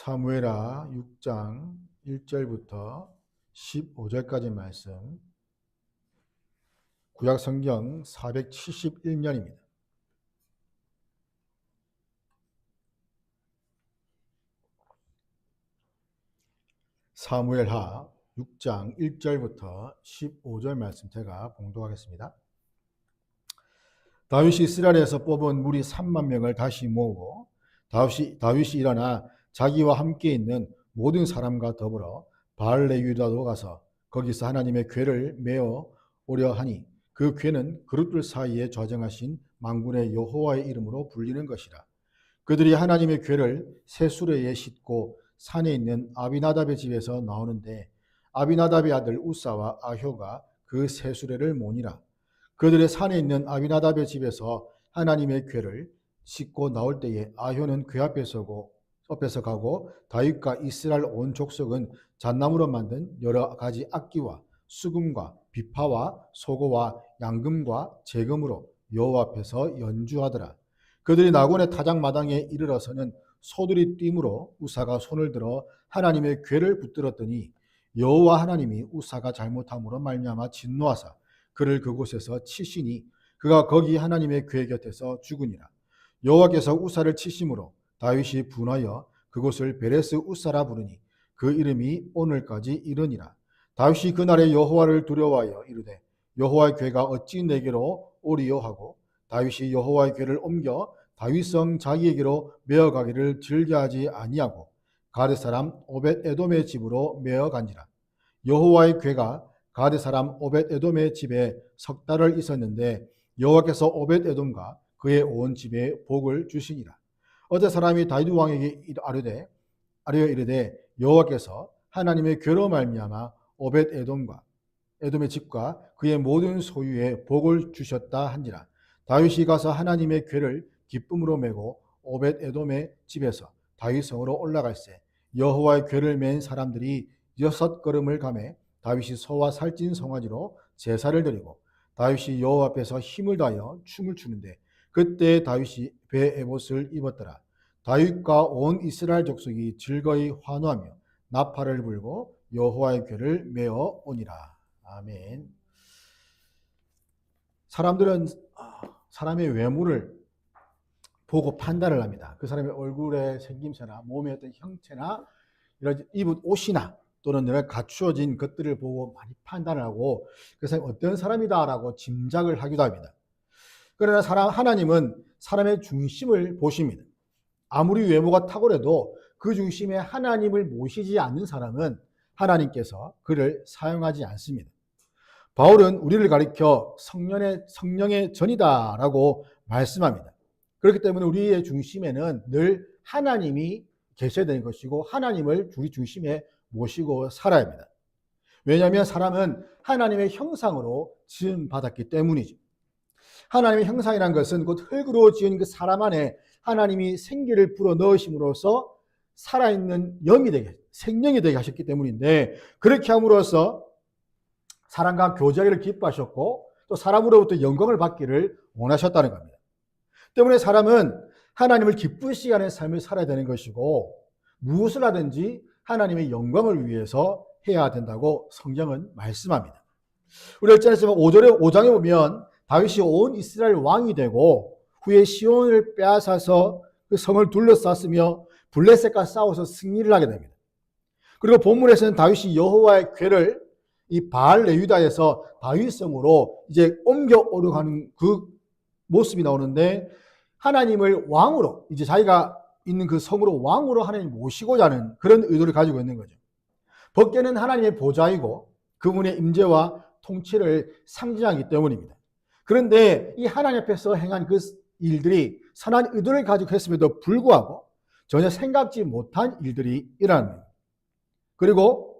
사무엘하 6장 1절부터 15절까지 말씀, 구약 성경 471년입니다. 사무엘하 6장 1절부터 15절 말씀 제가 봉독하겠습니다. 다윗이 이스라엘에서 뽑은 무리 3만 명을 다시 모으고 다윗이 일어나 자기와 함께 있는 모든 사람과 더불어 바알레유다로 가서 거기서 하나님의 궤를 메어 오려 하니 그 궤는 그룹들 사이에 좌정하신 만군의 여호와의 이름으로 불리는 것이라. 그들이 하나님의 궤를 새 수레에 싣고 산에 있는 아비나답의 집에서 나오는데 아비나답의 아들 우사와 아효가 그 새 수레를 모니라. 그들의 산에 있는 아비나답의 집에서 하나님의 궤를 싣고 나올 때에 아효는 궤 앞에서 가고 다윗과 이스라엘 온 족속은 잣나무로 만든 여러 가지 악기와 수금과 비파와 소고와 양금과 재금으로 여호와 앞에서 연주하더라. 그들이 나곤의 타작마당에 이르러서는 소들이 뛰므로 우사가 손을 들어 하나님의 궤를 붙들었더니 여호와 하나님이 우사가 잘못함으로 말미암아 진노하사 그를 그곳에서 치시니 그가 거기 하나님의 궤 곁에서 죽으니라. 여호와께서 우사를 치심으로 다윗이 분하여 그곳을 베레스 우사라 부르니 그 이름이 오늘까지 이르니라. 다윗이 그날에 여호와를 두려워하여 이르되 여호와의 궤가 어찌 내게로 오리요 하고 다윗이 여호와의 궤를 옮겨 다윗성 자기에게로 메어가기를 즐겨하지 아니하고 가드 사람 오벳 에돔의 집으로 메어간지라. 여호와의 궤가 가드 사람 오벳 에돔의 집에 석 달을 있었는데 여호와께서 오벳 에돔과 그의 온 집에 복을 주시니라. 어제 사람이 다윗 왕에게 아뢰어 이르되 여호와께서 하나님의 궤로 말미암아 오벳 에돔의 집과 그의 모든 소유에 복을 주셨다 한지라. 다윗이 가서 하나님의 궤를 기쁨으로 메고 오벳 에돔의 집에서 다윗성으로 올라갈새 여호와의 궤를 맨 사람들이 6걸음을 가매 다윗이 소와 살찐 송아지로 제사를 드리고 다윗이 여호와 앞에서 힘을 다하여 춤을 추는데 그때 다윗이 배 에봇을 입었더라. 다윗과 온 이스라엘 족속이 즐거이 환호하며 나팔을 불고 여호와의 궤를 메어 오니라. 아멘. 사람들은 사람의 외모를 보고 판단을 합니다. 그 사람의 얼굴의 생김새나 몸의 어떤 형체나 이런 입은 옷이나 또는 내가 갖추어진 것들을 보고 많이 판단을 하고 그 사람이 어떤 사람이다라고 짐작을 하기도 합니다. 그러나 하나님은 사람의 중심을 보십니다. 아무리 외모가 탁월해도 그 중심에 하나님을 모시지 않는 사람은 하나님께서 그를 사용하지 않습니다. 바울은 우리를 가리켜 성령의 전이다라고 말씀합니다. 그렇기 때문에 우리의 중심에는 늘 하나님이 계셔야 되는 것이고 하나님을 우리 중심에 모시고 살아야 합니다. 왜냐하면 사람은 하나님의 형상으로 지음받았기 때문이죠. 하나님의 형상이란 것은 곧 흙으로 지은 그 사람 안에 하나님이 생기를 불어 넣으심으로써 살아있는 영이 되게, 생명이 되게 하셨기 때문인데 그렇게 함으로써 사람과 교제하기를 기뻐하셨고 또 사람으로부터 영광을 받기를 원하셨다는 겁니다. 때문에 사람은 하나님을 기쁘시게 하는 삶을 살아야 되는 것이고 무엇을 하든지 하나님의 영광을 위해서 해야 된다고 성경은 말씀합니다. 우리 5장에 보면 다윗이 온 이스라엘 왕이 되고 후에 시온을 빼앗아서 그 성을 둘러쌌으며 블레셋과 싸워서 승리를 하게 됩니다. 그리고 본문에서는 다윗이 여호와의 궤를 이 바알레유다에서 다윗성으로 이제 옮겨 오려가는 그 모습이 나오는데 하나님을 왕으로 이제 자기가 있는 그 성으로 왕으로 하나님을 모시고자 하는 그런 의도를 가지고 있는 거죠. 법궤는 하나님의 보좌이고 그분의 임재와 통치를 상징하기 때문입니다. 그런데 이 하나님 앞에서 행한 그 일들이 선한 의도를 가지고 했음에도 불구하고 전혀 생각지 못한 일들이 일어납니다. 그리고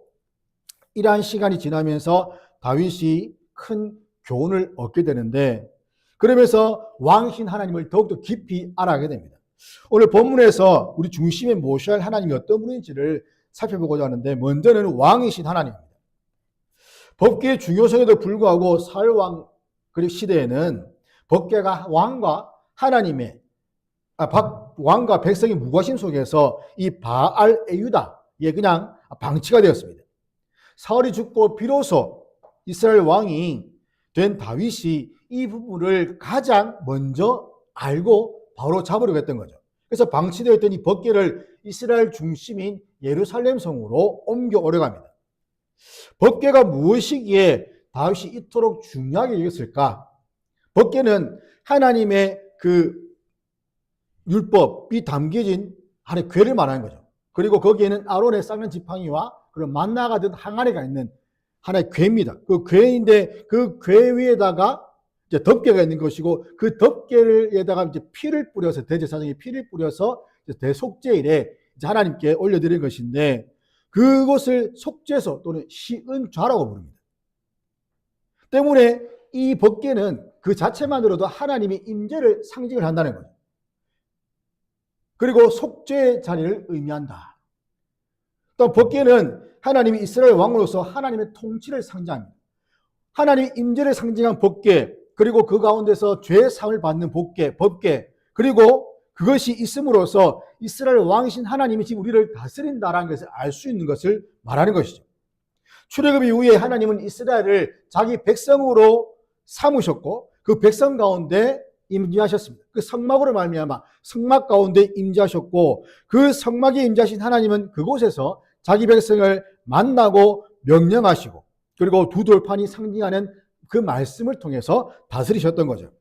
이러한 시간이 지나면서 다윗이 큰 교훈을 얻게 되는데 그러면서 왕이신 하나님을 더욱더 깊이 알아가게 됩니다. 오늘 본문에서 우리 중심에 모셔야 할 하나님이 어떤 분인지를 살펴보고자 하는데 먼저는 왕이신 하나님입니다. 법궤의 중요성에도 불구하고 사울왕 시대에는 법궤가 왕과 하나님의 박 왕과 백성의 무관심 속에서 이 바알 에유다에 그냥 방치가 되었습니다. 사울이 죽고 비로소 이스라엘 왕이 된 다윗이 이 부분을 가장 먼저 알고 바로 잡으려고 했던 거죠. 그래서 방치되어 있던 이 법궤를 이스라엘 중심인 예루살렘 성으로 옮겨오려고 합니다. 법궤가 무엇이기에 다윗이 이토록 중요하게 여겼을까? 법궤는 하나님의 그 율법이 담겨진 하나의 궤를 말하는 거죠. 그리고 거기에는 아론의 쌍난 지팡이와 그런 만나가 든 항아리가 있는 하나의 궤입니다. 그 궤인데 그 궤 위에다가 이제 덮개가 있는 것이고 그 덮개에다가 이제 피를 뿌려서 대제사장이 피를 뿌려서 대속죄일에 이제 하나님께 올려드린 것인데 그것을 속죄소 또는 시은좌라고 부릅니다. 때문에 이 법궤는 그 자체만으로도 하나님의 임재를 상징을 한다는 거죠. 그리고 속죄의 자리를 의미한다. 또 법궤는 하나님이 이스라엘 왕으로서 하나님의 통치를 상징합니다. 하나님의 임재를 상징한 법궤, 그리고 그 가운데서 죄 사함을 받는 법궤, 그리고 그것이 있음으로써 이스라엘 왕이신 하나님이 지금 우리를 다스린다라는 것을 알 수 있는 것을 말하는 것이죠. 출애굽 이후에 하나님은 이스라엘을 자기 백성으로 삼으셨고 그 백성 가운데 임재하셨습니다. 그 성막으로 말미암아 성막 가운데 임재하셨고 그 성막에 임재하신 하나님은 그곳에서 자기 백성을 만나고 명령하시고 그리고 두 돌판이 상징하는 그 말씀을 통해서 다스리셨던 거죠.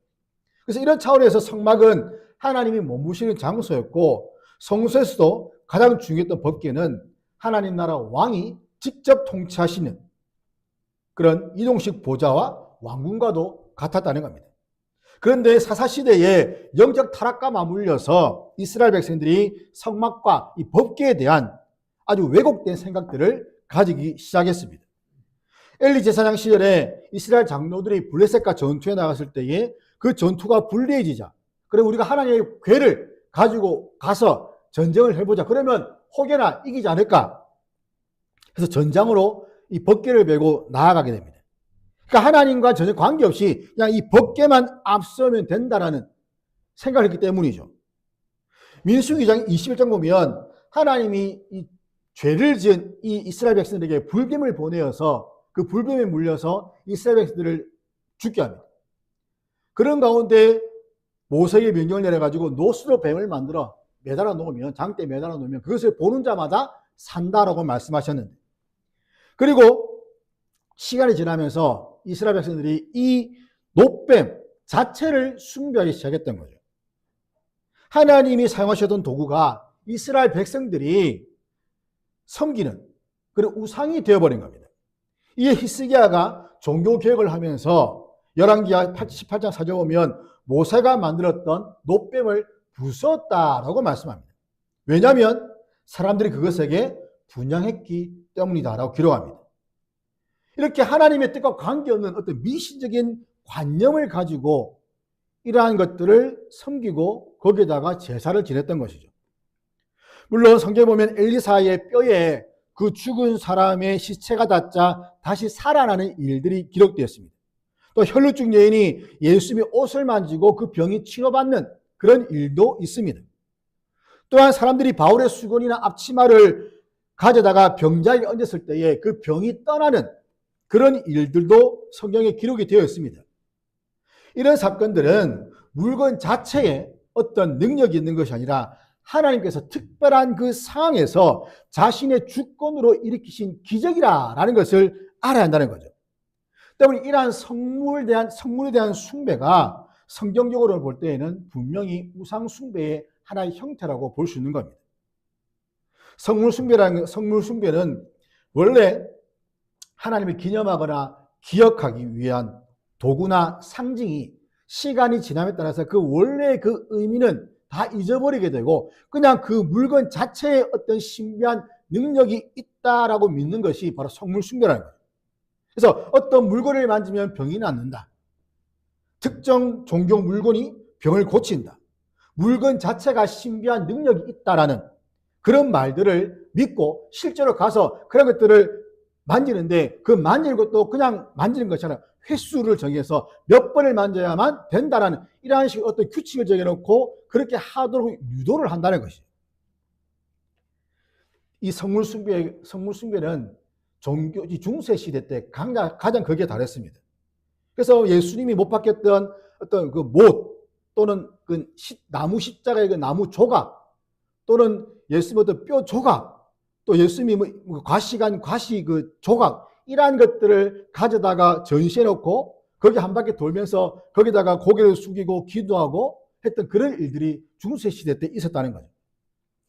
그래서 이런 차원에서 성막은 하나님이 머무시는 장소였고 성소에서도 가장 중요했던 법궤는 하나님 나라 왕이 직접 통치하시는 그런 이동식 보좌와 왕궁과도 같았다는 겁니다. 그런데 사사시대에 영적 타락과 맞물려서 이스라엘 백성들이 성막과 이 법궤에 대한 아주 왜곡된 생각들을 가지기 시작했습니다. 엘리 제사장 시절에 이스라엘 장로들이 블레셋과 전투에 나갔을 때에 그 전투가 불리해지자 그래 우리가 하나님의 궤를 가지고 가서 전쟁을 해보자. 그러면 혹여나 이기지 않을까? 그래서 전장으로 이 법궤를 메고 나아가게 됩니다. 그러니까 하나님과 전혀 관계없이 그냥 이 법궤만 앞서면 된다라는 생각을 했기 때문이죠. 민수기 2장 21장 보면 하나님이 이 죄를 지은 이 이스라엘 백성들에게 불뱀을 보내어서 그 불뱀에 물려서 이스라엘 백성들을 죽게 합니다. 그런 가운데 모세에게 명령을 내려가지고 노스로 뱀을 만들어 매달아 놓으면 장대에 매달아 놓으면 그것을 보는 자마다 산다라고 말씀하셨는데 그리고 시간이 지나면서 이스라엘 백성들이 이 놋뱀 자체를 숭배하기 시작했던 거죠. 하나님이 사용하셨던 도구가 이스라엘 백성들이 섬기는 그런 우상이 되어버린 겁니다. 이에 히스기야가 종교개혁을 하면서 열왕기하 18장 4절 보면 모세가 만들었던 놋뱀을 부쉈다라고 말씀합니다. 왜냐하면 사람들이 그것에게 분향했기 때문이다라고 기록합니다. 이렇게 하나님의 뜻과 관계없는 어떤 미신적인 관념을 가지고 이러한 것들을 섬기고 거기에다가 제사를 지냈던 것이죠. 물론 성경에 보면 엘리사의 뼈에 그 죽은 사람의 시체가 닿자 다시 살아나는 일들이 기록되었습니다. 또 혈루증 여인이 예수님의 옷을 만지고 그 병이 치료받는 그런 일도 있습니다. 또한 사람들이 바울의 수건이나 앞치마를 가져다가 병자에게 얹었을 때에 그 병이 떠나는 그런 일들도 성경에 기록이 되어 있습니다. 이런 사건들은 물건 자체에 어떤 능력이 있는 것이 아니라 하나님께서 특별한 그 상황에서 자신의 주권으로 일으키신 기적이라는 것을 알아야 한다는 거죠. 때문에 이러한 성물에 대한 숭배가 성경적으로 볼 때에는 분명히 우상 숭배의 하나의 형태라고 볼 수 있는 겁니다. 성물 숭배는 원래 하나님을 기념하거나 기억하기 위한 도구나 상징이 시간이 지남에 따라서 그 원래의 그 의미는 다 잊어버리게 되고 그냥 그 물건 자체에 어떤 신비한 능력이 있다라고 믿는 것이 바로 성물 숭배라는 거예요. 그래서 어떤 물건을 만지면 병이 낫는다. 특정 종교 물건이 병을 고친다. 물건 자체가 신비한 능력이 있다라는 그런 말들을 믿고 실제로 가서 그런 것들을 만지는데 그 만지는 것도 그냥 만지는 것이 아니라 횟수를 정해서 몇 번을 만져야만 된다라는 이러한 식의 어떤 규칙을 정해놓고 그렇게 하도록 유도를 한다는 것이죠. 이 성물숭배는 종교, 중세 시대 때 가장 거기에 달했습니다. 그래서 예수님이 못 박혔던 어떤 그 못 또는 그 나무 십자가의 그 나무 조각 또는 예수님의 어떤 뼈 조각 또 예수님이 과시간 과시 그 조각 이러한 것들을 가져다가 전시해 놓고 거기 한 바퀴 돌면서 거기다가 고개를 숙이고 기도하고 했던 그런 일들이 중세 시대 때 있었다는 거죠.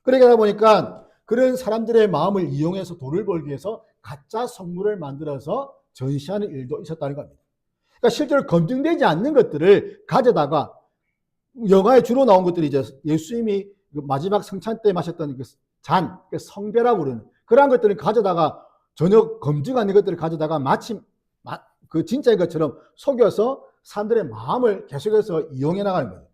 그러다 보니까 그런 사람들의 마음을 이용해서 돈을 벌기 위해서 가짜 성물을 만들어서 전시하는 일도 있었다는 겁니다. 그러니까 실제로 검증되지 않는 것들을 가져다가 영화에 주로 나온 것들이 이제 예수님이 마지막 성찬 때 마셨던 그 잔, 성배라고 그러는 그러한 것들을 가져다가 전혀 검증 않는 것들을 가져다가 마치 그 진짜인 것처럼 속여서 사람들의 마음을 계속해서 이용해 나가는 거예요.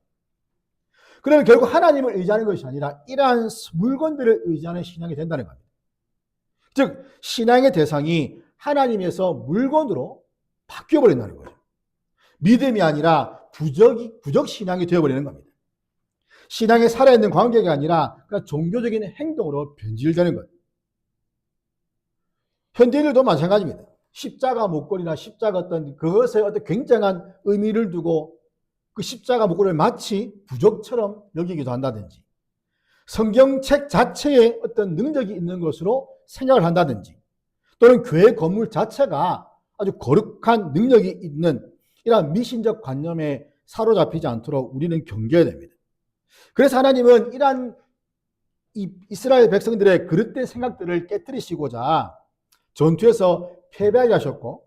그러면 결국 하나님을 의지하는 것이 아니라 이러한 물건들을 의지하는 신앙이 된다는 겁니다. 즉 신앙의 대상이 하나님에서 물건으로 바뀌어버린다는 거죠. 믿음이 아니라 부적 신앙이 되어버리는 겁니다. 신앙에 살아있는 관계가 아니라 종교적인 행동으로 변질되는 거예요. 현대인들도 마찬가지입니다. 십자가 목걸이나 십자가 어떤 그것에 어떤 굉장한 의미를 두고 그 십자가 목걸이를 마치 부적처럼 여기기도 한다든지 성경책 자체에 어떤 능력이 있는 것으로 생각을 한다든지 또는 교회 건물 자체가 아주 거룩한 능력이 있는 이러한 미신적 관념에 사로잡히지 않도록 우리는 경계해야 됩니다. 그래서 하나님은 이러한 이스라엘 백성들의 그릇된 생각들을 깨뜨리시고자 전투에서 패배하게 하셨고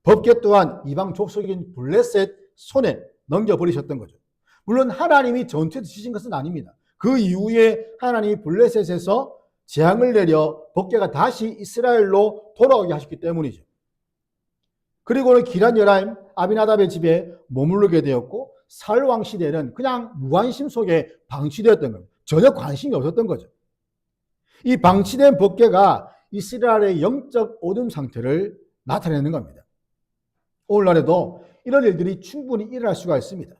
법궤 또한 이방 족속인 블레셋 손에 넘겨버리셨던 거죠. 물론 하나님이 전투에서 지신 것은 아닙니다. 그 이후에 하나님이 블레셋에서 재앙을 내려 법궤가 다시 이스라엘로 돌아오게 하셨기 때문이죠. 그리고는 기란 여라임 아비나답의 집에 머무르게 되었고 사울 왕 시대는 그냥 무관심 속에 방치되었던 겁니다. 전혀 관심이 없었던 거죠. 이 방치된 법궤가 이스라엘의 영적 어둠 상태를 나타내는 겁니다. 오늘날에도 이런 일들이 충분히 일어날 수가 있습니다.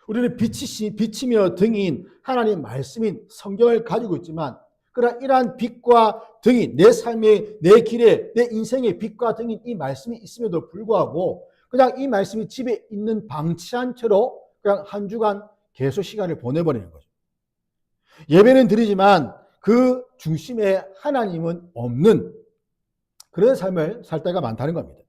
우리는 빛이며 등인 하나님 말씀인 성경을 가지고 있지만 그러나 이러한 빛과 등이 내 삶의 내 길에 내 인생의 빛과 등인 이 말씀이 있음에도 불구하고 그냥 이 말씀이 집에 있는 방치한 채로 그냥 한 주간 계속 시간을 보내버리는 거죠. 예배는 드리지만 그 중심에 하나님은 없는 그런 삶을 살 때가 많다는 겁니다.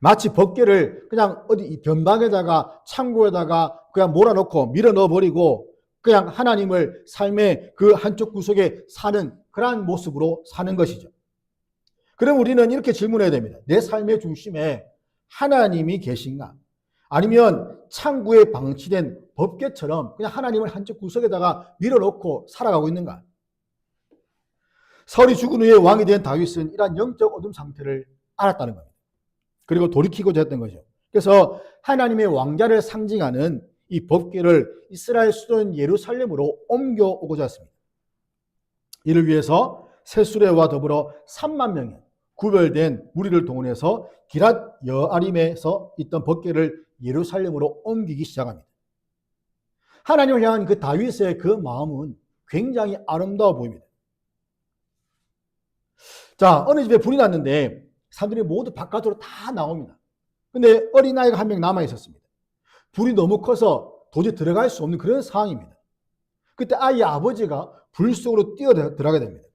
마치 법궤를 그냥 어디 변방에다가 창고에다가 그냥 몰아넣고 밀어 넣어버리고 그냥 하나님을 삶의 그 한쪽 구석에 사는 그러한 모습으로 사는 것이죠. 그럼 우리는 이렇게 질문해야 됩니다. 내 삶의 중심에 하나님이 계신가? 아니면 창고에 방치된 법궤처럼 그냥 하나님을 한쪽 구석에다가 밀어넣고 살아가고 있는가? 사울이 죽은 후에 왕이 된 다윗은 이러한 영적 어둠 상태를 알았다는 겁니다. 그리고 돌이키고자 했던 거죠. 그래서 하나님의 왕자를 상징하는 이 법궤를 이스라엘 수도인 예루살렘으로 옮겨오고자 했습니다. 이를 위해서 세수레와 더불어 3만 명의 구별된 무리를 동원해서 기랏 여아림에서 있던 법궤를 예루살렘으로 옮기기 시작합니다. 하나님을 향한 그 다윗의 그 마음은 굉장히 아름다워 보입니다. 자, 어느 집에 불이 났는데 사람들이 모두 바깥으로 다 나옵니다. 근데 어린아이가 한 명 남아 있었습니다. 불이 너무 커서 도저히 들어갈 수 없는 그런 상황입니다. 그때 아이의 아버지가 불 속으로 뛰어 들어가게 됩니다.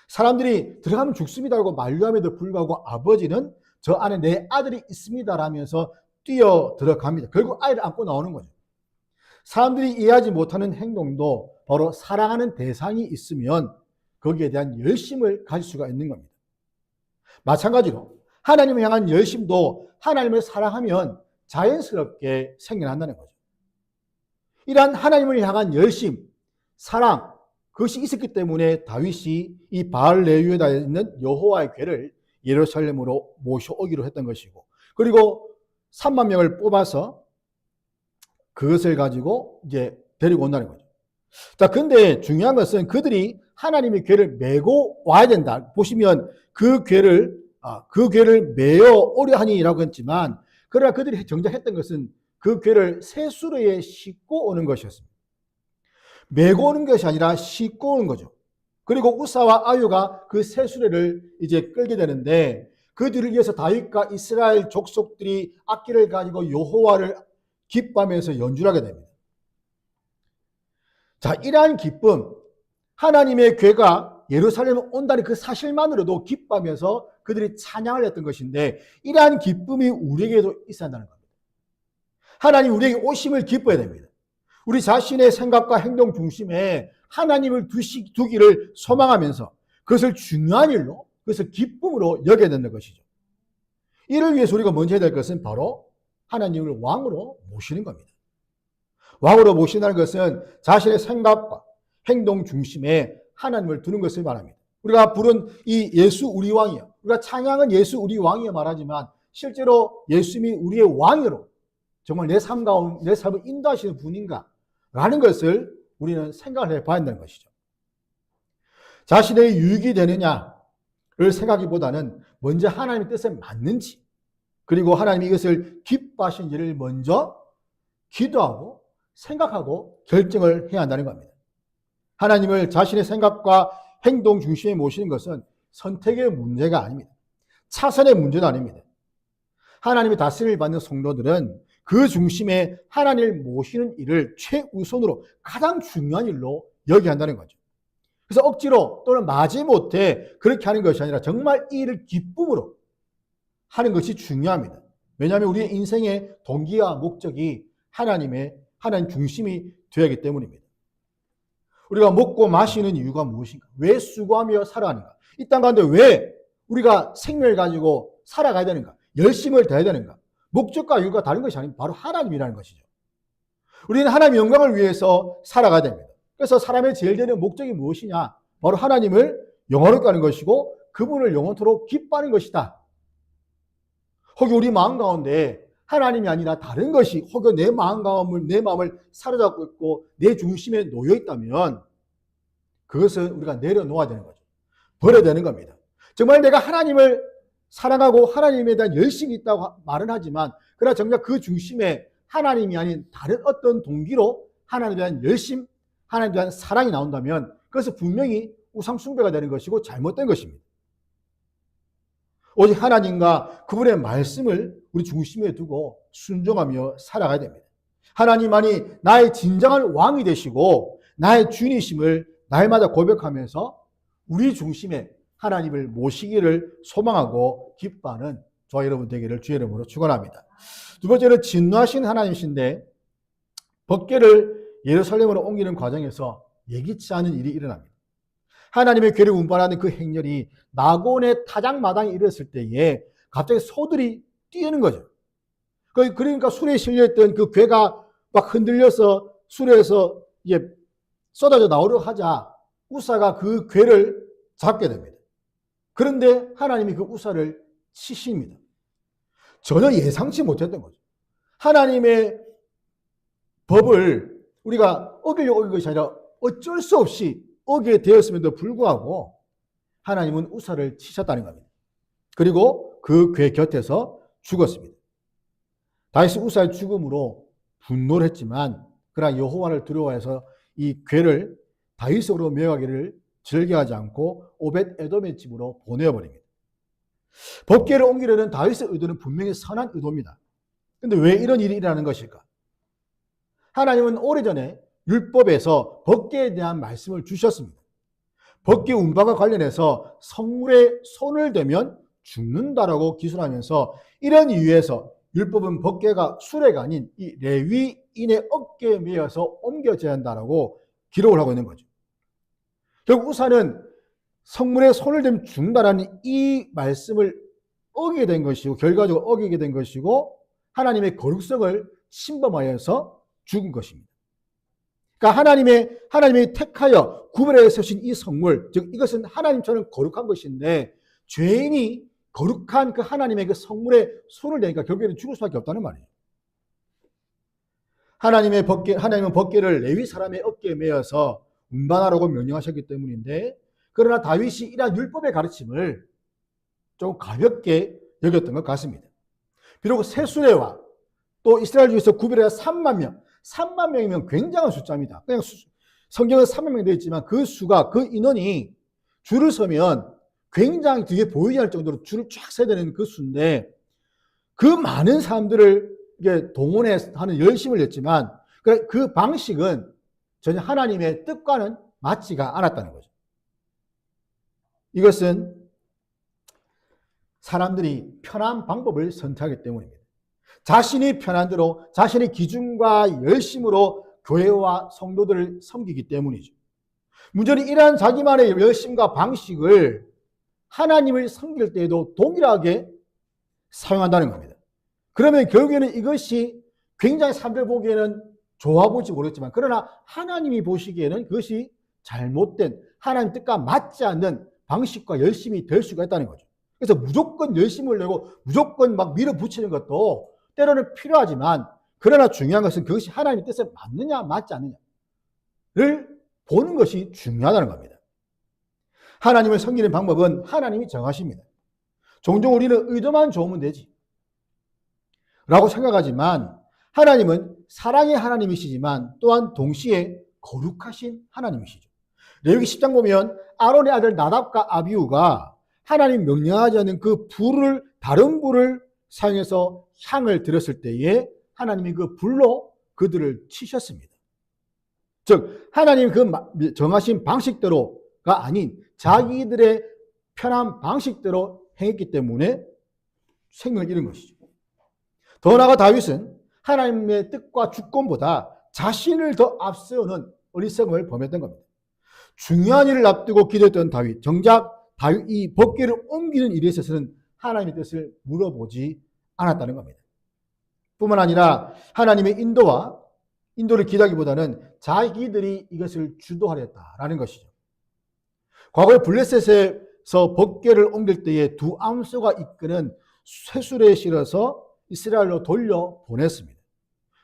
사람들이 들어가면 죽습니다라고 만류함에도 불구하고 아버지는 저 안에 내 아들이 있습니다라면서 뛰어 들어갑니다. 결국 아이를 안고 나오는 거죠. 사람들이 이해하지 못하는 행동도 바로 사랑하는 대상이 있으면 거기에 대한 열심을 가질 수가 있는 겁니다. 마찬가지로 하나님을 향한 열심도 하나님을 사랑하면 자연스럽게 생겨난다는 거죠. 이러한 하나님을 향한 열심, 사랑, 그것이 있었기 때문에 다윗이 이 바알레위에 있는 여호와의 궤를 예루살렘으로 모셔오기로 했던 것이고, 그리고 3만 명을 뽑아서 그것을 가지고 이제 데리고 온다는 거죠. 자, 근데 중요한 것은 그들이 하나님의 궤를 메고 와야 된다. 보시면 그 궤를 그 괴를 메어 오려 하니라고 했지만, 그러나 그들이 정작 했던 것은 그 괴를 쇠수레에 싣고 오는 것이었습니다. 메고 오는 것이 아니라 싣고 오는 거죠. 그리고 우사와 아유가 그 쇠수레를 이제 끌게 되는데, 그들을 위해서 다윗과 이스라엘 족속들이 악기를 가지고 여호와를 기뻐하면서 연주를 하게 됩니다. 자, 이러한 기쁨, 하나님의 괴가 예루살렘에 온다는 그 사실만으로도 기뻐하면서 그들이 찬양을 했던 것인데, 이러한 기쁨이 우리에게도 있어야 한다는 겁니다. 하나님 우리에게 오심을 기뻐해야 됩니다. 우리 자신의 생각과 행동 중심에 하나님을 두기를 소망하면서 그것을 중요한 일로, 그것을 기쁨으로 여겨야 된다는 것이죠. 이를 위해서 우리가 먼저 해야 될 것은 바로 하나님을 왕으로 모시는 겁니다. 왕으로 모신다는 것은 자신의 생각과 행동 중심에 하나님을 두는 것을 말합니다. 우리가 부른 이 예수 우리 왕이요, 우리가 찬양은 예수 우리 왕이요 말하지만, 실제로 예수님이 우리의 왕으로 정말 내 삶을 인도하시는 분인가 라는 것을 우리는 생각을 해봐야 한다는 것이죠. 자신의 유익이 되느냐를 생각하기보다는 먼저 하나님의 뜻에 맞는지, 그리고 하나님이 이것을 기뻐하시는지를 먼저 기도하고 생각하고 결정을 해야 한다는 겁니다. 하나님을 자신의 생각과 행동 중심에 모시는 것은 선택의 문제가 아닙니다. 차선의 문제도 아닙니다. 하나님의 다스림을 받는 성도들은 그 중심에 하나님을 모시는 일을 최우선으로, 가장 중요한 일로 여겨야 한다는 거죠. 그래서 억지로 또는 마지못해 그렇게 하는 것이 아니라 정말 이 일을 기쁨으로 하는 것이 중요합니다. 왜냐하면 우리의 인생의 동기와 목적이 하나님 중심이 되어야 하기 때문입니다. 우리가 먹고 마시는 이유가 무엇인가? 왜 수고하며 살아가는가? 이 땅 가운데 왜 우리가 생명을 가지고 살아가야 되는가? 열심을 다해야 되는가? 목적과 이유가 다른 것이 아니고 바로 하나님이라는 것이죠. 우리는 하나님의 영광을 위해서 살아가야 됩니다. 그래서 사람의 제일 되는 목적이 무엇이냐? 바로 하나님을 영원하게 하는 것이고 그분을 영원토록 기뻐하는 것이다. 혹여 우리 마음 가운데 하나님이 아니라 다른 것이 혹여 내 마음을 사로잡고 있고 내 중심에 놓여 있다면 그것은 우리가 내려놓아야 되는 거죠. 버려야 되는 겁니다. 정말 내가 하나님을 사랑하고 하나님에 대한 열심이 있다고 말은 하지만, 그러나 정작 그 중심에 하나님이 아닌 다른 어떤 동기로 하나님에 대한 열심, 하나님에 대한 사랑이 나온다면 그것은 분명히 우상 숭배가 되는 것이고 잘못된 것입니다. 오직 하나님과 그분의 말씀을 우리 중심에 두고 순종하며 살아가야 됩니다. 하나님만이 나의 진정한 왕이 되시고 나의 주님이심을 날마다 고백하면서 우리 중심에 하나님을 모시기를 소망하고 기뻐하는 저와 여러분 되기를 주의 이름으로 축원합니다. 두 번째는 진노하신 하나님이신데 법궤를 예루살렘으로 옮기는 과정에서 예기치 않은 일이 일어납니다. 하나님의 궤를 운반하는 그 행렬이 나곤의 타작마당에 이르렀을 때에 갑자기 소들이 뛰는 거죠. 그러니까 수레에 실려있던 그 궤가 막 흔들려서 수레에서 이제 쏟아져 나오려 하자 우사가 그 궤를 잡게 됩니다. 그런데 하나님이 그 우사를 치십니다. 전혀 예상치 못했던 거죠. 하나님의 법을 우리가 어기려고 어긴 것이 아니라 어쩔 수 없이 어기게 되었음에도 불구하고 하나님은 우사를 치셨다는 겁니다. 그리고 그 궤 곁에서 죽었습니다. 다윗이 우사의 죽음으로 분노를 했지만 그러나 여호와를 두려워해서 이 궤를 다윗으로 메어가기를 즐겨하지 않고 오벳 에돔의 집으로 보내어버립니다. 법궤를 옮기려는 다윗의 의도는 분명히 선한 의도입니다. 그런데 왜 이런 일이 일어나는 것일까? 하나님은 오래전에 율법에서 법궤에 대한 말씀을 주셨습니다. 법궤 운반과 관련해서 성물에 손을 대면 죽는다라고 기술하면서 이런 이유에서 율법은 법궤가 수레가 아닌 이 레위인의 어깨에 매어서 옮겨져야 한다라고 기록을 하고 있는 거죠. 결국 우사는 성물에 손을 대면 죽는다라는 이 말씀을 어기게 된 것이고 결과적으로 어기게 된 것이고 하나님의 거룩성을 침범하여서 죽은 것입니다. 그러니까 하나님이 택하여 구별해 세우신 이 성물, 즉 이것은 하나님처럼 거룩한 것인데 죄인이 거룩한 그 하나님의 그 성물에 손을 대니까 결국에는 죽을 수밖에 없다는 말이에요. 하나님은 법궤를 레위 사람의 어깨에 매어서 운반하라고 명령하셨기 때문인데, 그러나 다윗이 이러한 율법의 가르침을 좀 가볍게 여겼던 것 같습니다. 비록 세수레와 또 이스라엘 중에서 구별해야 3만 명, 3만 명이면 굉장한 숫자입니다. 그냥 성경은 3만 명 되어 있지만 그 수가, 그 인원이 줄을 서면 굉장히 뒤에 보이지 않을 정도로 줄을 쫙 서야 되는 그 수인데, 그 많은 사람들을 이게 동원하는 열심을 냈지만 그 방식은 전혀 하나님의 뜻과는 맞지가 않았다는 거죠. 이것은 사람들이 편한 방법을 선택하기 때문입니다. 자신이 편한 대로 자신의 기준과 열심으로 교회와 성도들을 섬기기 때문이죠. 문제는 이러한 자기만의 열심과 방식을 하나님을 섬길 때에도 동일하게 사용한다는 겁니다. 그러면 결국에는 이것이 굉장히 사람들 보기에는 좋아 보일지 모르겠지만, 그러나 하나님이 보시기에는 그것이 잘못된, 하나님 뜻과 맞지 않는 방식과 열심이 될 수가 있다는 거죠. 그래서 무조건 열심을 내고 무조건 막 밀어붙이는 것도 때로는 필요하지만, 그러나 중요한 것은 그것이 하나님의 뜻에 맞느냐 맞지 않느냐를 보는 것이 중요하다는 겁니다. 하나님을 섬기는 방법은 하나님이 정하십니다. 종종 우리는 의도만 좋으면 되지 라고 생각하지만, 하나님은 사랑의 하나님이시지만 또한 동시에 거룩하신 하나님이시죠. 레위기 10장 보면 아론의 아들 나답과 아비후가 하나님 명령하지 않는 그 불을, 다른 불을 사용해서 향을 드렸을 때에 하나님이 그 불로 그들을 치셨습니다. 즉 하나님 그 정하신 방식대로가 아닌 자기들의 편한 방식대로 행했기 때문에 생명을 잃은 것이죠. 더 나아가 다윗은 하나님의 뜻과 주권보다 자신을 더 앞세우는 어리석음을 범했던 겁니다. 중요한 일을 앞두고 기도했던 다윗, 정작 다윗 이 법궤를 옮기는 일에 있어서는 하나님의 뜻을 물어보지 않았다는 겁니다. 뿐만 아니라 하나님의 인도를 기다기보다는 자기들이 이것을 주도하려 했다라는 것이죠. 과거에 블레셋에서 법궤를 옮길 때에 두 암소가 이끄는 쇠술에 실어서 이스라엘로 돌려 보냈습니다.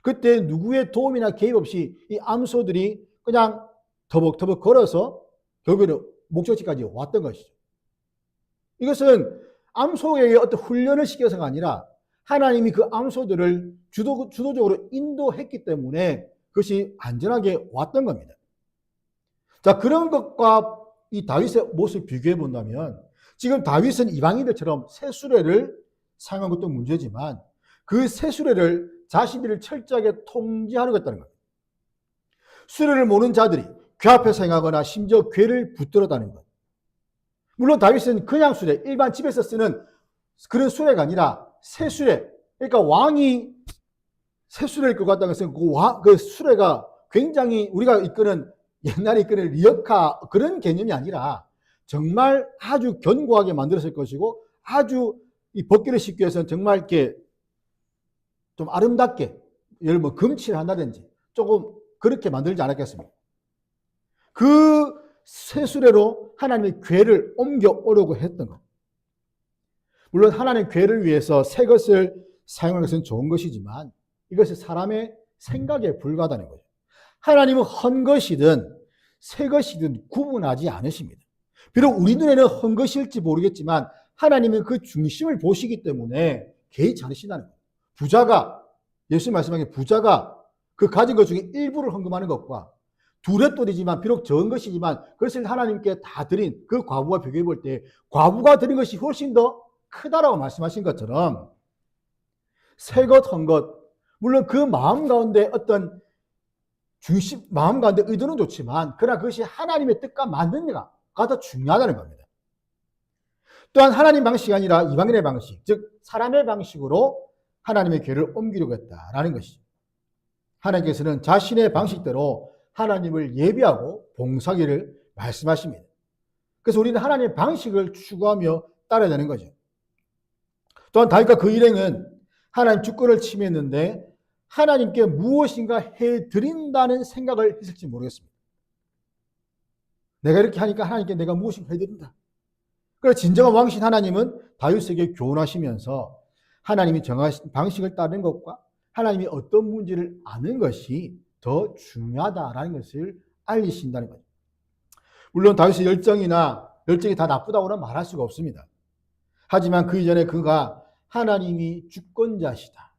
그때 누구의 도움이나 개입 없이 이 암소들이 그냥 터벅터벅 걸어서 결국에는 목적지까지 왔던 것이죠. 이것은 암소에게 어떤 훈련을 시켜서가 아니라 하나님이 그 암소들을 주도적으로 인도했기 때문에 그것이 안전하게 왔던 겁니다. 자, 그런 것과 이 다윗의 모습을 비교해 본다면, 지금 다윗은 이방인들처럼 새 사용한 것도 문제지만 그 새 수레를 자신들을 철저하게 통제하려고 했다는 겁니다. 수레를 모르는 자들이 궤 앞에서 행하거나 심지어 궤를 붙들어 다니는 것. 물론 다윗은 그냥 수레, 일반 집에서 쓰는 그런 수레가 아니라 새 수레, 그러니까 왕이 새 수레를 끌고 갔다는 것은 그 수레가 굉장히 우리가 이끄는, 옛날에 이끄는 리어카 그런 개념이 아니라 정말 아주 견고하게 만들었을 것이고, 아주 이 벗기를 싣기 위해서는 정말 이렇게 좀 아름답게, 예를 들면 금칠을 한다든지 조금 그렇게 만들지 않았겠습니까? 그 쇠수레로 하나님의 궤를 옮겨 오려고 했던 것. 물론 하나님의 궤를 위해서 새 것을 사용하는 것은 좋은 것이지만 이것이 사람의 생각에 불과하다는 거죠. 하나님은 헌 것이든 새 것이든 구분하지 않으십니다. 비록 우리 눈에는 헌 것일지 모르겠지만 하나님은 그 중심을 보시기 때문에 개의치 않으신다는 거예요. 부자가, 예수님 말씀하신 부자가 그 가진 것 중에 일부를 헌금하는 것과 두렛돌이지만 비록 적은 것이지만 그것을 하나님께 다 드린 그 과부와 비교해 볼 때 과부가 드린 것이 훨씬 더 크다라고 말씀하신 것처럼 새 것, 헌 것, 물론 그 마음 가운데 어떤 중심, 마음 가운데 의도는 좋지만 그러나 그것이 하나님의 뜻과 맞느냐가 더 중요하다는 겁니다. 또한 하나님 방식이 아니라 이방인의 방식, 즉 사람의 방식으로 하나님의 궤를 옮기려고 했다라는 것이죠. 하나님께서는 자신의 방식대로 하나님을 예비하고 봉사하기를 말씀하십니다. 그래서 우리는 하나님의 방식을 추구하며 따라야 되는 거죠. 또한 다윗과 그 일행은 하나님 주권을 침해했는데 하나님께 무엇인가 해드린다는 생각을 했을지 모르겠습니다. 내가 이렇게 하니까 하나님께 내가 무엇인가 해드린다. 그래서 진정한 왕신 하나님은 다윗에게 교훈하시면서 하나님이 정하신 방식을 따르는 것과 하나님이 어떤 문제를 아는 것이 더 중요하다라는 것을 알리신다는 거죠. 물론 다윗의 열정이 다 나쁘다고는 말할 수가 없습니다. 하지만 그 이전에 그가 하나님이 주권자시다.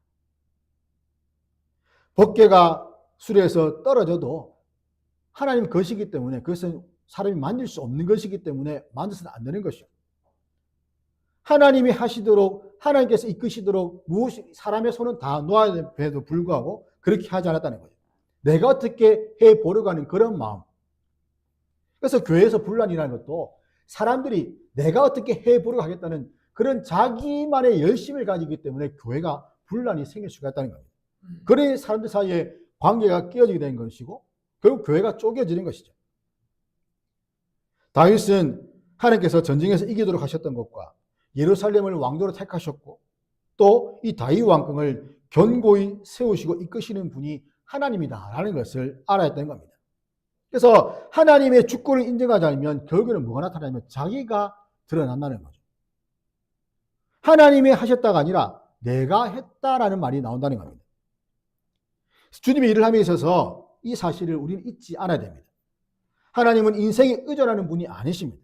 법궤가 수레에서 떨어져도 하나님 것이기 때문에 그것은 사람이 만질 수 없는 것이기 때문에 만져서는 안 되는 것이요. 하나님이 하시도록 하나님께서 이끄시도록 무엇이 사람의 손은 다 놓아야 됨에도 불구하고 그렇게 하지 않았다는 거죠. 내가 어떻게 해보려고 하는 그런 마음. 그래서 교회에서 분란이라는 것도 사람들이 내가 어떻게 해보려고 하겠다는 그런 자기만의 열심을 가지기 때문에 교회가 분란이 생길 수가 있다는 겁니다. 그래 사람들 사이에 관계가 깨어지게 된 것이고 결국 교회가 쪼개지는 것이죠. 다윗은 하나님께서 전쟁에서 이기도록 하셨던 것과 예루살렘을 왕도로 택하셨고 또 이 다윗 왕궁을 견고히 세우시고 이끄시는 분이 하나님이다라는 것을 알아야 했던 겁니다. 그래서 하나님의 주권을 인정하지 않으면 결국에는 뭐가 나타나냐면 자기가 드러난다는 거죠. 하나님이 하셨다가 아니라 내가 했다라는 말이 나온다는 겁니다. 주님의 일을 함에 있어서 이 사실을 우리는 잊지 않아야 됩니다. 하나님은 인생에 의존하는 분이 아니십니다.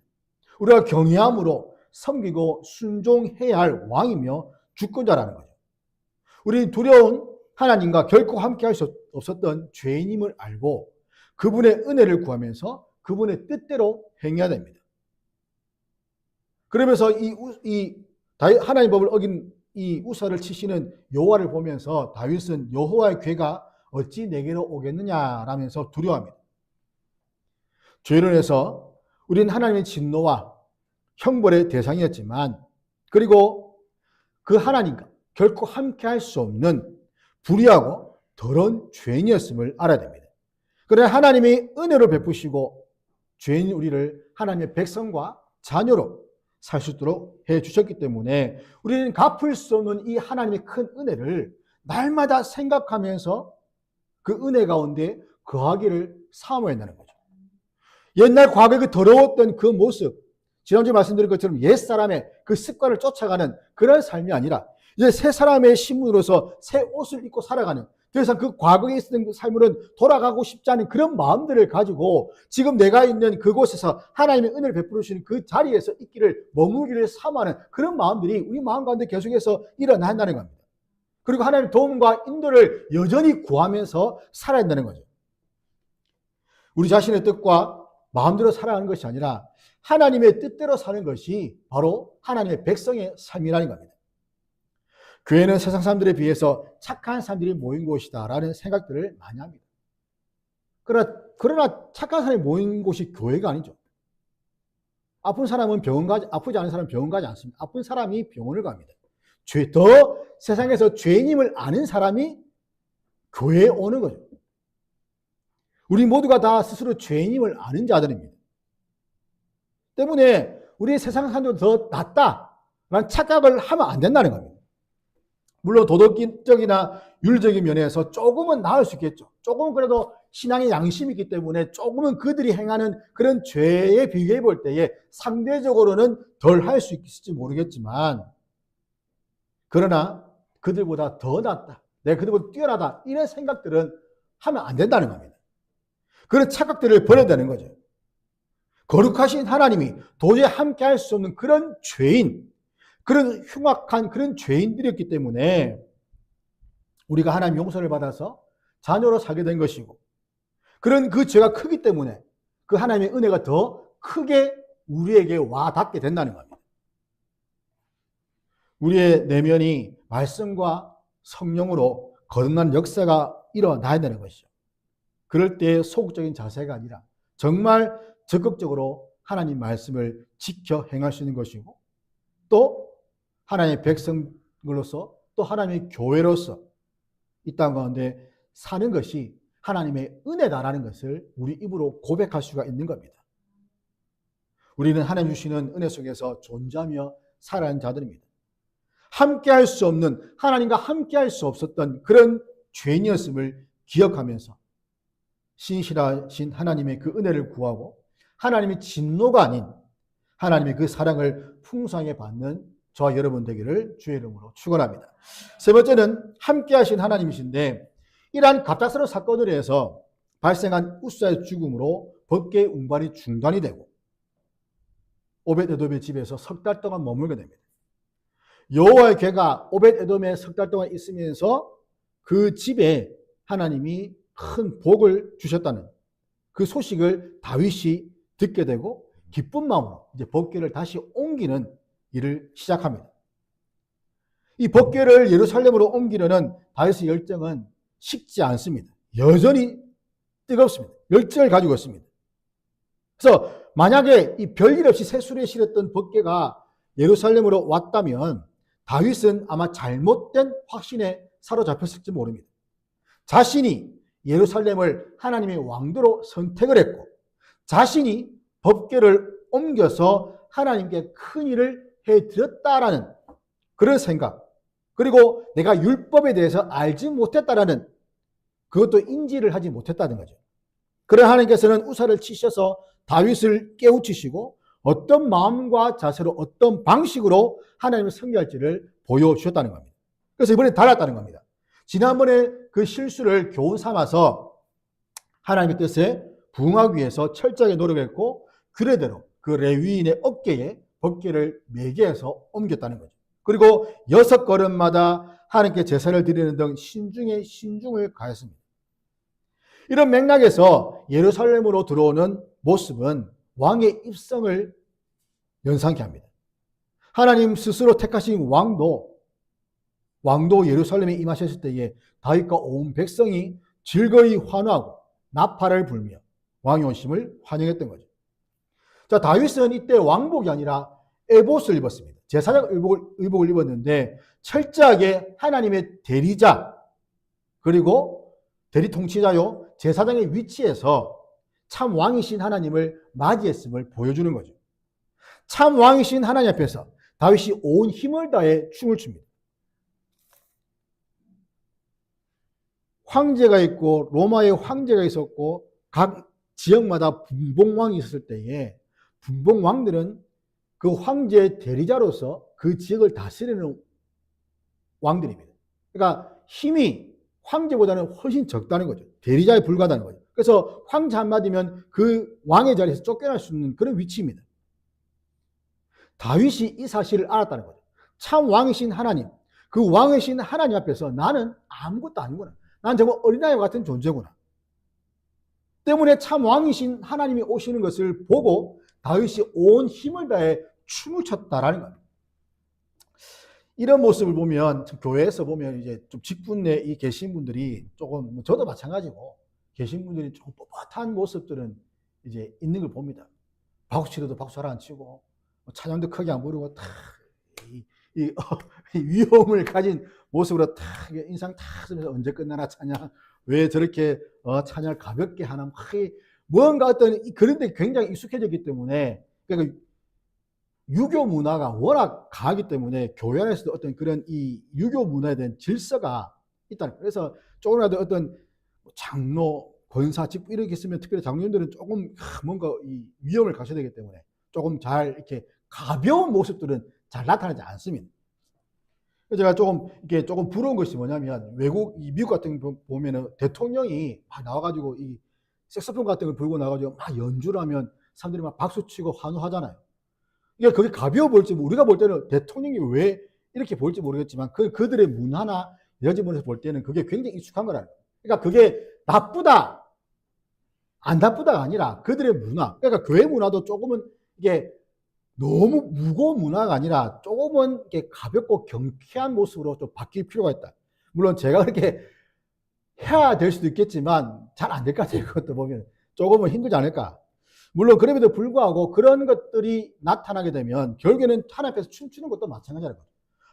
우리가 경외함으로 섬기고 순종해야 할 왕이며 주권자라는 거죠. 우리는 두려운 하나님과 결코 함께할 수 없었던 죄인임을 알고 그분의 은혜를 구하면서 그분의 뜻대로 행해야 됩니다. 그러면서 하나님의 법을 어긴 이 우사를 치시는 여호와를 보면서 다윗은 여호와의 괴가 어찌 내게로 오겠느냐라면서 두려워합니다. 죄로 인해서 우리는 하나님의 진노와 형벌의 대상이었지만 그리고 그 하나님과 결코 함께할 수 없는 불의하고 더러운 죄인이었음을 알아야 됩니다. 그러나 하나님이 은혜로 베푸시고 죄인 우리를 하나님의 백성과 자녀로 살 수 있도록 해주셨기 때문에 우리는 갚을 수 없는 이 하나님의 큰 은혜를 날마다 생각하면서 그 은혜 가운데 거하기를 사모해야 한다는 거죠. 옛날 과거의 그 더러웠던 그 모습, 지난주에 말씀드린 것처럼 옛사람의 그 습관을 쫓아가는 그런 삶이 아니라 이제 새 사람의 신분으로서 새 옷을 입고 살아가는, 더 이상 그 과거에 있었던 그 삶으로는 돌아가고 싶지 않은 그런 마음들을 가지고 지금 내가 있는 그곳에서 하나님의 은혜를 베풀으시는 그 자리에서 있기를 머물기를 사모하는 그런 마음들이 우리 마음 가운데 계속해서 일어나야 한다는 겁니다. 그리고 하나님의 도움과 인도를 여전히 구하면서 살아야 한다는 거죠. 우리 자신의 뜻과 마음대로 살아가는 것이 아니라 하나님의 뜻대로 사는 것이 바로 하나님의 백성의 삶이라는 겁니다. 교회는 세상 사람들에 비해서 착한 사람들이 모인 곳이다라는 생각들을 많이 합니다. 그러나 착한 사람이 모인 곳이 교회가 아니죠. 아픈 사람은 병원 가지, 아프지 않은 사람은 병원 가지 않습니다. 아픈 사람이 병원을 갑니다. 더 세상에서 죄인임을 아는 사람이 교회에 오는 거죠. 우리 모두가 다 스스로 죄인임을 아는 자들입니다. 때문에 우리 세상 사람들보다 더 낫다라는 착각을 하면 안 된다는 겁니다. 물론 도덕적이나 윤리적인 면에서 조금은 나을 수 있겠죠. 조금은 그래도 신앙의 양심이 있기 때문에 조금은 그들이 행하는 그런 죄에 비교해 볼 때에 상대적으로는 덜 할 수 있을지 모르겠지만 그러나 그들보다 더 낫다, 내가 그들보다 뛰어나다 이런 생각들은 하면 안 된다는 겁니다. 그런 착각들을 버려야 되는 거죠. 거룩하신 하나님이 도저히 함께 할 수 없는 그런 죄인, 그런 흉악한 그런 죄인들이었기 때문에 우리가 하나님 용서를 받아서 자녀로 살게 된 것이고 그런 그 죄가 크기 때문에 그 하나님의 은혜가 더 크게 우리에게 와 닿게 된다는 겁니다. 우리의 내면이 말씀과 성령으로 거듭난 역사가 일어나야 되는 것이죠. 그럴 때 소극적인 자세가 아니라 정말 적극적으로 하나님 말씀을 지켜 행할 수 있는 것이고 또 하나님의 백성으로서 또 하나님의 교회로서 이 땅 가운데 사는 것이 하나님의 은혜다라는 것을 우리 입으로 고백할 수가 있는 겁니다. 우리는 하나님 주시는 은혜 속에서 존재하며 살아가는 자들입니다. 함께할 수 없는, 하나님과 함께할 수 없었던 그런 죄인이었음을 기억하면서 신실하신 하나님의 그 은혜를 구하고 하나님의 진노가 아닌 하나님의 그 사랑을 풍성하게 받는 저와 여러분 되기를 주의 이름으로 축원합니다. 세 번째는 함께하신 하나님이신데 이러한 갑작스러운 사건으로 해서 발생한 우사의 죽음으로 법궤 운반이 중단이 되고 오벳에돔의 집에서 석 달 동안 머물게 됩니다. 여호와의 궤가 오벳에돔에 석 달 동안 있으면서 그 집에 하나님이 큰 복을 주셨다는 그 소식을 다윗이 듣게 되고 기쁜 마음으로 이제 법궤를 다시 옮기는 일을 시작합니다. 이 법궤를 예루살렘으로 옮기려는 다윗의 열정은 식지 않습니다. 여전히 뜨겁습니다. 열정을 가지고 있습니다. 그래서 만약에 이 별일 없이 새술에 실었던 법궤가 예루살렘으로 왔다면 다윗은 아마 잘못된 확신에 사로잡혔을지 모릅니다. 자신이 예루살렘을 하나님의 왕도로 선택을 했고 자신이 법궤를 옮겨서 하나님께 큰 일을 해드렸다라는 그런 생각, 그리고 내가 율법에 대해서 알지 못했다라는 그것도 인지를 하지 못했다는 거죠. 그러나 하나님께서는 우사를 치셔서 다윗을 깨우치시고 어떤 마음과 자세로 어떤 방식으로 하나님을 섬겨할지를 보여주셨다는 겁니다. 그래서 이번에 달랐다는 겁니다. 지난번에 그 실수를 교훈 삼아서 하나님의 뜻에 부응하기 위해서 철저하게 노력했고 규례대로 그 레위인의 어깨에 법궤를 매개해서 옮겼다는 거죠. 그리고 6걸음마다 하나님께 제사를 드리는 등 신중에 신중을 가했습니다. 이런 맥락에서 예루살렘으로 들어오는 모습은 왕의 입성을 연상케 합니다. 하나님 스스로 택하신 왕도 예루살렘에 임하셨을 때에 다윗과 온 백성이 즐거이 환호하고 나팔을 불며 왕의 오심을 환영했던 거죠. 자, 다윗은 이때 왕복이 아니라 에봇을 입었습니다. 제사장 의복을 입었는데 철저하게 하나님의 대리자 그리고 대리 통치자요 제사장의 위치에서 참 왕이신 하나님을 맞이했음을 보여주는 거죠. 참 왕이신 하나님 앞에서 다윗이 온 힘을 다해 춤을 춥니다. 황제가 있고 로마의 황제가 있었고 각 지역마다 분봉왕이 있었을 때에 분봉왕들은 그 황제의 대리자로서 그 지역을 다스리는 왕들입니다. 그러니까 힘이 황제보다는 훨씬 적다는 거죠. 대리자에 불과하다는 거죠. 그래서 황제 한마디면 그 왕의 자리에서 쫓겨날 수 있는 그런 위치입니다. 다윗이 이 사실을 알았다는 거죠. 참 왕이신 하나님, 그 왕이신 하나님 앞에서 나는 아무것도 아니구나. 난 정말 어린아이와 같은 존재구나. 때문에 참 왕이신 하나님이 오시는 것을 보고 다윗이 온 힘을 다해 춤을 췄다라는 겁니다. 이런 모습을 보면 교회에서 보면 이제 좀 직분에 계신 분들이 조금 저도 마찬가지고 계신 분들이 조금 뻣뻣한 모습들은 이제 있는 걸 봅니다. 박수 치려도 박수 잘 안 치고 찬양도 크게 안 부르고 이 위험을 가진 모습으로 탁 인상 탁 쓰면서 언제 끝나나 찬양 왜 저렇게 찬양을 가볍게 하나 뭔가 어떤 그런데 굉장히 익숙해졌기 때문에 그러니까 유교 문화가 워낙 강하기 때문에 교회 안에서도 어떤 그런 이 유교 문화에 대한 질서가 있다. 그래서 조금이라도 어떤 장로, 권사, 직분 이렇게 있으면 특별히 장로님들은 조금 뭔가 이 위험을 가셔야 되기 때문에 조금 잘 이렇게 가벼운 모습들은 잘 나타나지 않습니다. 그래서 제가 조금 부러운 것이 뭐냐면 미국 같은 거 보면은 대통령이 막 나와가지고 이 색소폰 같은 걸 불고 나와가지고 막 연주를 하면 사람들이 막 박수 치고 환호하잖아요. 이게 그게 가벼워 보일지 우리가 볼 때는 대통령이 왜 이렇게 보일지 모르겠지만 그들의 문화나 여러 지문에서 볼 때는 그게 굉장히 익숙한 거라는 거예요. 그러니까 그게 나쁘다, 안 나쁘다가 아니라 그들의 문화. 그러니까 교회 문화도 조금은 이게 너무 무거운 문화가 아니라 조금은 이렇게 가볍고 경쾌한 모습으로 좀 바뀔 필요가 있다. 물론 제가 그렇게 해야 될 수도 있겠지만 잘 안 될 것 같아요. 그것도 보면 조금은 힘들지 않을까. 물론 그럼에도 불구하고 그런 것들이 나타나게 되면 결국에는 하나님 앞에서 춤추는 것도 마찬가지라는 거죠.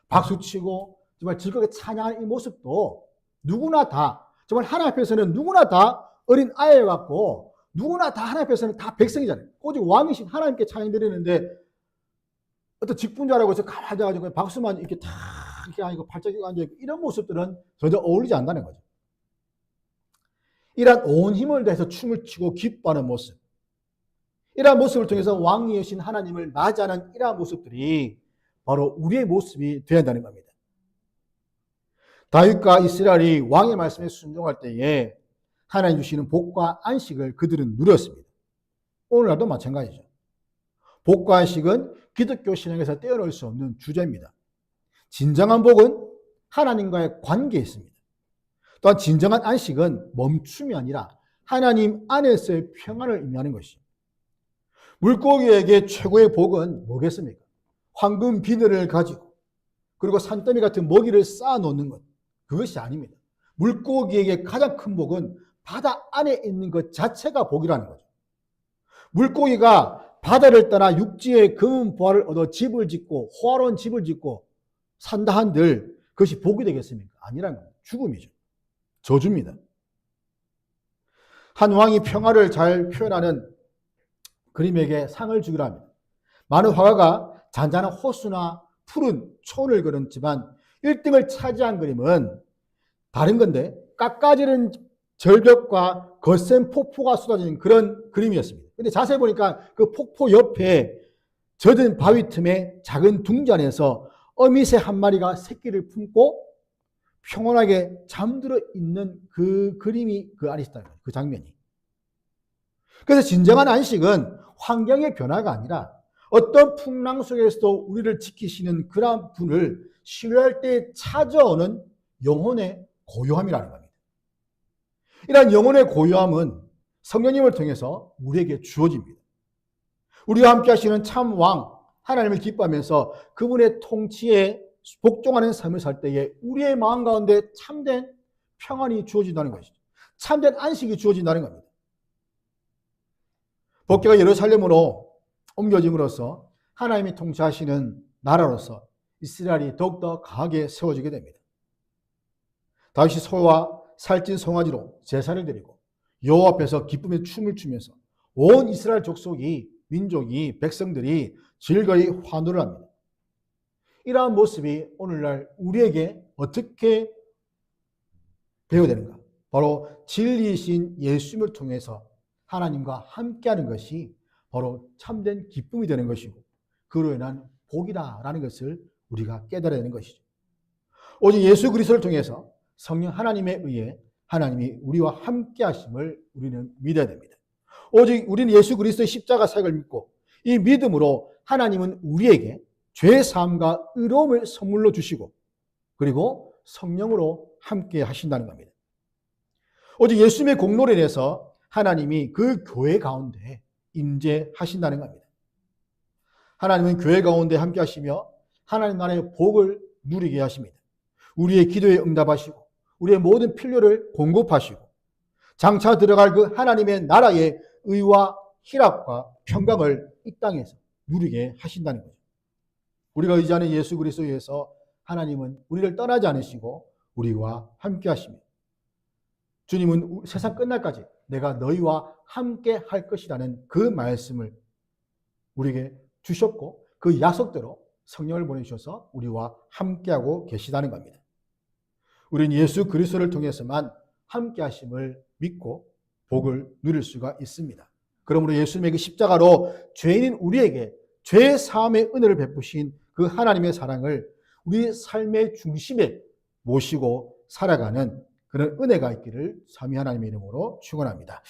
박수치고 정말 즐겁게 찬양하는 이 모습도 누구나 다 정말 하나님 앞에서는 누구나 다 어린 아이 같고 누구나 다 하나님 앞에서는 다 백성이잖아요. 오직 왕이신 하나님께 찬양드리는데 어떤 직분자라고 해서 가만히 앉아가지고 박수만 이렇게 탁 이렇게 아니고 팔짝 앉아있고 이런 모습들은 전혀 어울리지 않는다는 거죠. 이러한 온 힘을 다해서 춤을 추고 기뻐하는 모습, 이러한 모습을 통해서 왕이신 하나님을 맞이하는 이러한 모습들이 바로 우리의 모습이 되어야 한다는 겁니다. 다윗과 이스라엘이 왕의 말씀에 순종할 때에 하나님 주시는 복과 안식을 그들은 누렸습니다. 오늘날도 마찬가지죠. 복과 안식은 기독교 신앙에서 떼어놓을 수 없는 주제입니다. 진정한 복은 하나님과의 관계에 있습니다. 또한 진정한 안식은 멈춤이 아니라 하나님 안에서의 평안을 의미하는 것이죠. 물고기에게 최고의 복은 뭐겠습니까? 황금 비늘을 가지고 그리고 산더미 같은 먹이를 쌓아놓는 것, 그것이 아닙니다. 물고기에게 가장 큰 복은 바다 안에 있는 것 자체가 복이라는 거죠. 물고기가 바다를 떠나 육지에 금은 보화를 얻어 집을 짓고 호화로운 집을 짓고 산다 한들 그것이 복이 되겠습니까? 아니라는 거예요. 죽음이죠. 저주입니다. 한 왕이 평화를 잘 표현하는 그림에게 상을 주기로 합니다. 많은 화가가 잔잔한 호수나 푸른 촌을 그렸지만 1등을 차지한 그림은 다른 건데 깎아지는 절벽과 거센 폭포가 쏟아지는 그런 그림이었습니다. 근데 자세히 보니까 그 폭포 옆에 젖은 바위 틈에 작은 둥지안에서 어미새 한 마리가 새끼를 품고 평온하게 잠들어 있는 그 그림이 그 안에 있다는 거예요. 그 장면이. 그래서 진정한 안식은 환경의 변화가 아니라 어떤 풍랑 속에서도 우리를 지키시는 그런 분을 신뢰할 때 찾아오는 영혼의 고요함이라는 겁니다. 이러한 영혼의 고요함은 성령님을 통해서 우리에게 주어집니다. 우리와 함께 하시는 참 왕, 하나님을 기뻐하면서 그분의 통치에 복종하는 삶을 살 때에 우리의 마음 가운데 참된 평안이 주어진다는 것이죠. 참된 안식이 주어진다는 겁니다. 법궤가 예루살렘으로 옮겨짐으로써 하나님이 통치하시는 나라로서 이스라엘이 더욱더 강하게 세워지게 됩니다. 다윗이 소와 살찐 송아지로 제사를 드리고 여호와 앞에서 기쁨의 춤을 추면서 온 이스라엘 족속이 민족이 백성들이 즐거이 환호를 합니다. 이러한 모습이 오늘날 우리에게 어떻게 배워야 되는가? 바로 진리이신 예수님을 통해서 하나님과 함께하는 것이 바로 참된 기쁨이 되는 것이고 그로 인한 복이다라는 것을 우리가 깨달아야 되는 것이죠. 오직 예수 그리스도를 통해서 성령 하나님에 의해 하나님이 우리와 함께 하심을 우리는 믿어야 됩니다. 오직 우리는 예수 그리스도의 십자가 사역을 믿고 이 믿음으로 하나님은 우리에게 죄 사함과 의로움을 선물로 주시고 그리고 성령으로 함께 하신다는 겁니다. 오직 예수님의 공로로 인해서 하나님이 그 교회 가운데 임재하신다는 겁니다. 하나님은 교회 가운데 함께 하시며 하나님 나라의 복을 누리게 하십니다. 우리의 기도에 응답하시고 우리의 모든 필요를 공급하시고 장차 들어갈 그 하나님의 나라의 의와 희락과 평강을 이 땅에서 누리게 하신다는 거죠. 우리가 의지하는 예수 그리스도에서 하나님은 우리를 떠나지 않으시고 우리와 함께 하십니다. 주님은 세상 끝날까지 내가 너희와 함께 할 것이라는 그 말씀을 우리에게 주셨고 그 약속대로 성령을 보내주셔서 우리와 함께하고 계시다는 겁니다. 우리는 예수 그리스도를 통해서만 함께 하심을 믿고 복을 누릴 수가 있습니다. 그러므로 예수님의 그 십자가로 죄인인 우리에게 죄 사함의 은혜를 베푸신 그 하나님의 사랑을 우리 삶의 중심에 모시고 살아가는 그런 은혜가 있기를 삼위 하나님의 이름으로 축원합니다.